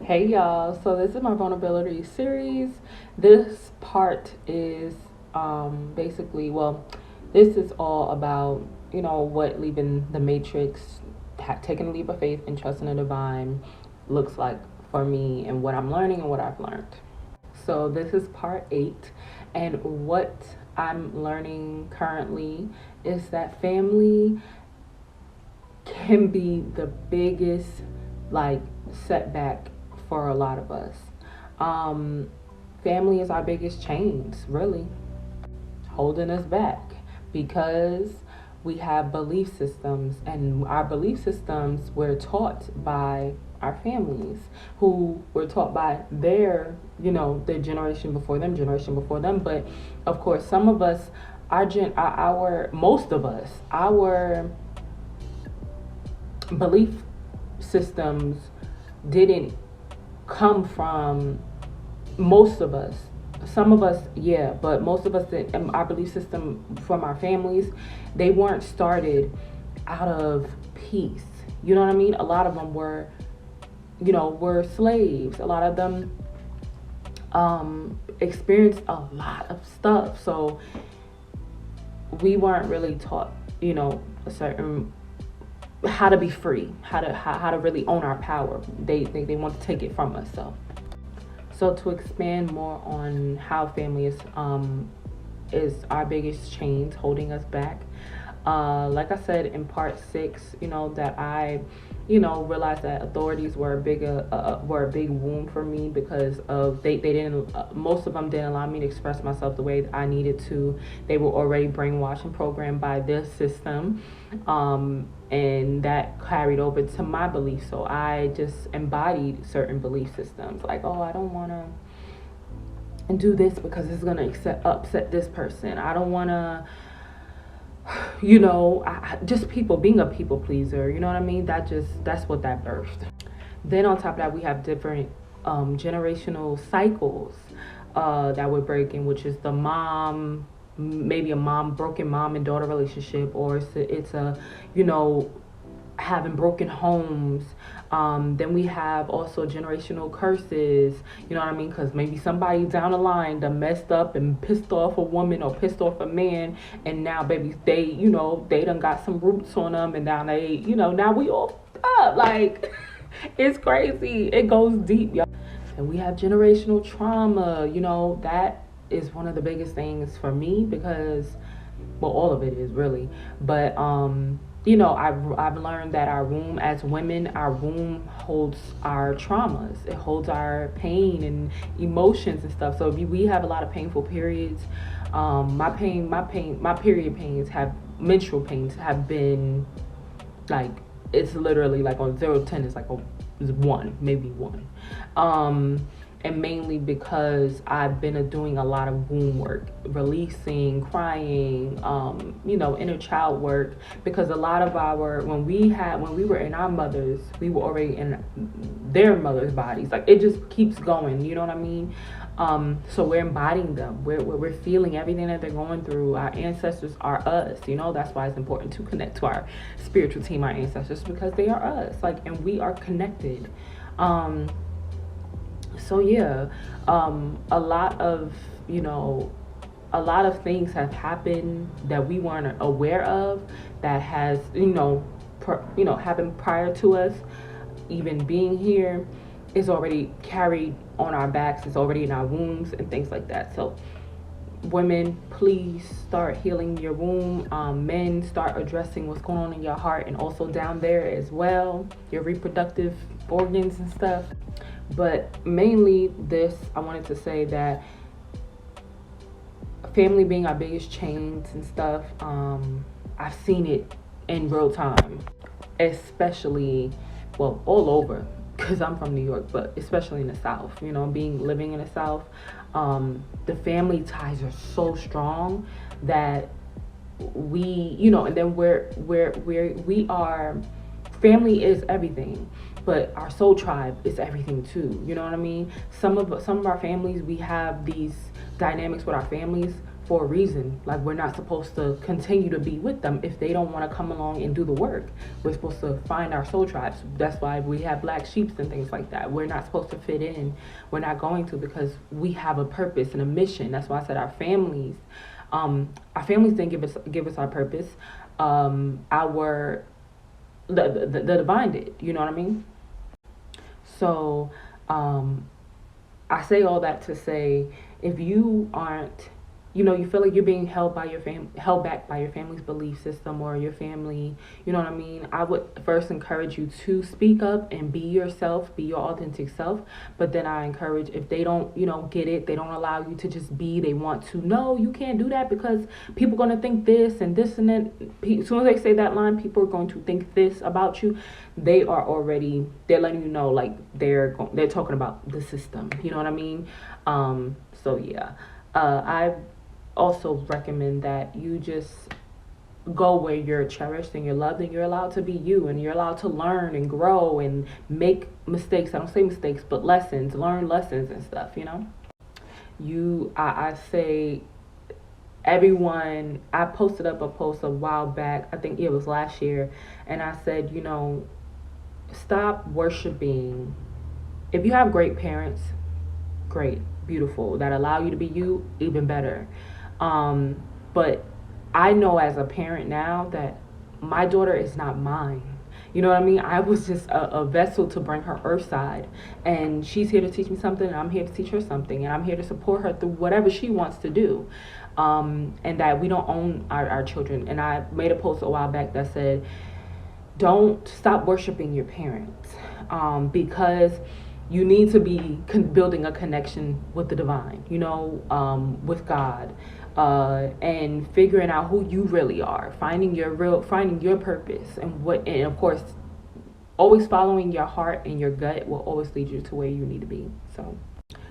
Hey y'all, so this is my vulnerability series. This part is basically, this is all about, what leaving the matrix, taking a leap of faith and trusting the divine looks like for me and what I'm learning and what I've learned. So this is part 8, and what I'm learning currently is that family can be the biggest like setback for a lot of us. Um, Family is our biggest chains, really, holding us back because we have belief systems, and our belief systems were taught by our families who were taught by their generation before them, but of course some of us, our most of us, our belief systems didn't come from most of us. Some of us, yeah, but most of us, our belief system from our families, they weren't started out of peace. You know what I mean? A lot of them were slaves. A lot of them experienced a lot of stuff. So we weren't really taught, a certain how to be free, how to really own our power. They want to take it from us. So to expand more on how family is our biggest chains holding us back. Like I said in part 6, that I, realized that authorities were a big wound for me because of they didn't most of them didn't allow me to express myself the way that I needed to. They were already brainwashed and programmed by this system, and that carried over to my beliefs. So I just embodied certain belief systems, like, oh, I don't want to do this because it's gonna upset this person. I don't want to, just people being a people pleaser. You know what I mean? That's what that birthed. Then on top of that, we have different generational cycles that we're breaking, which is the mom, maybe a broken mom and daughter relationship, or it's a having broken homes. Then we have also generational curses, you know what I mean? Because maybe somebody down the line done messed up and pissed off a woman or pissed off a man, and now, baby, they done got some roots on them, and now now we all up. Like, it's crazy. It goes deep, y'all. And we have generational trauma, that is one of the biggest things for me because, well, all of it is really, but I've learned that our womb, as women, our womb holds our traumas. It holds our pain and emotions and stuff. So if we have a lot of painful periods, my period pains have menstrual pains have been like, it's literally like on 0 to 10, it's like it's 1, maybe 1. And mainly because I've been doing a lot of womb work, releasing, crying, inner child work. Because a lot of when we were in our mothers, we were already in their mothers' bodies. Like, it just keeps going. You know what I mean? So we're embodying them. We're feeling everything that they're going through. Our ancestors are us. That's why it's important to connect to our spiritual team, our ancestors, because they are us. Like, and we are connected. So yeah, a lot of a lot of things have happened that we weren't aware of, that has happened prior to us even being here. Is already carried on our backs. It's already in our wombs and things like that. So women, please start healing your womb. Men, start addressing what's going on in your heart and also down there as well, your reproductive organs and stuff. But mainly this, I wanted to say that family being our biggest chains and stuff, I've seen it in real time, especially, well, all over, because I'm from New York, but especially in the South. Living in the South, the family ties are so strong that and then we are, family is everything, but our soul tribe is everything too. You know what I mean? Some of our families, we have these dynamics with our families for a reason. Like, we're not supposed to continue to be with them if they don't want to come along and do the work. We're supposed to find our soul tribes. That's why we have black sheeps and things like that. We're not supposed to fit in. We're not going to, because we have a purpose and a mission. That's why I said our families didn't give us our purpose. The divine did. You know what I mean? So I say all that to say, if you aren't, you feel like you're being held back by your family's belief system or your family, you know what I mean? I would first encourage you to speak up and be yourself, be your authentic self. But then I encourage, if they don't, get it, they don't allow you to just be, they want to, no, you can't do that because people are going to think this and this and that. As soon as they say that line, people are going to think this about you. They're letting you know, like, they're talking about the system, you know what I mean? So yeah, I also recommend that you just go where you're cherished and you're loved and you're allowed to be you and you're allowed to learn and grow and make mistakes. I don't say mistakes, but learn lessons and stuff, I say everyone, I posted up a post a while back, I think it was last year, and I said, stop worshiping. If you have great parents, great, beautiful, that allow you to be you, even better. But I know as a parent now that my daughter is not mine. You know what I mean? I was just a vessel to bring her earth side, and she's here to teach me something, and I'm here to teach her something, and I'm here to support her through whatever she wants to do. And that we don't own our children. And I made a post a while back that said, don't stop worshiping your parents, because you need to be building a connection with the divine, with God, and figuring out who you really are, finding your purpose, and of course, always following your heart and your gut will always lead you to where you need to be.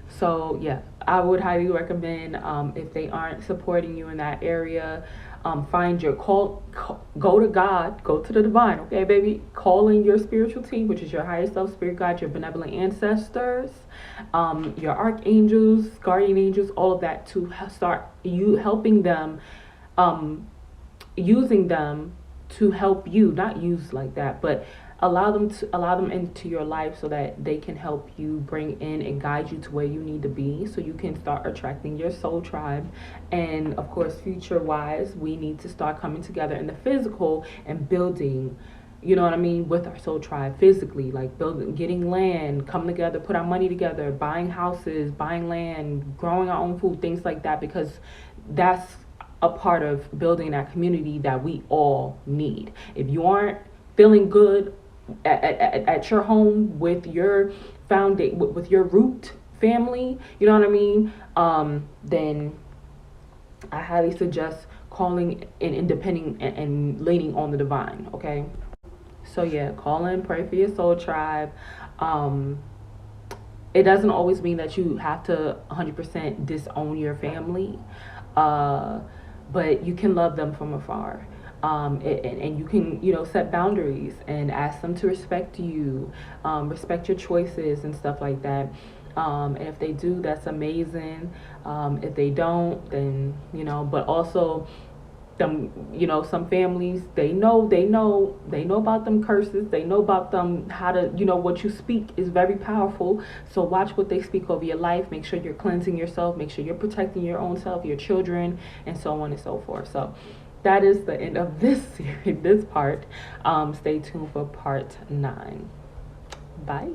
So yeah, I would highly recommend, if they aren't supporting you in that area, find your go to God, go to the divine, okay, baby? Call in your spiritual team, which is your higher self, spirit guide, your benevolent ancestors, your archangels, guardian angels, all of that, to start you helping them, using them to help you, not use like that, but allow them into your life so that they can help you bring in and guide you to where you need to be, so you can start attracting your soul tribe. And of course, future wise, we need to start coming together in the physical and building, you know what I mean, with our soul tribe physically, like building, getting land, come together, put our money together, buying houses, buying land, growing our own food, things like that, because that's a part of building that community that we all need. If you aren't feeling good at your home with your with your root family, you know what I mean, then I highly suggest calling and depending and leaning on the divine. Okay, so yeah, call in, pray for your soul tribe. It doesn't always mean that you have to 100% disown your family, but you can love them from afar. And you can, set boundaries and ask them to respect you, respect your choices and stuff like that. And if they do, that's amazing. If they don't, then, but also some families, they know about them curses. They know about them, how to, what you speak is very powerful. So watch what they speak over your life. Make sure you're cleansing yourself. Make sure you're protecting your own self, your children, and so on and so forth. So that is the end of this series, this part. Stay tuned for part 9. Bye.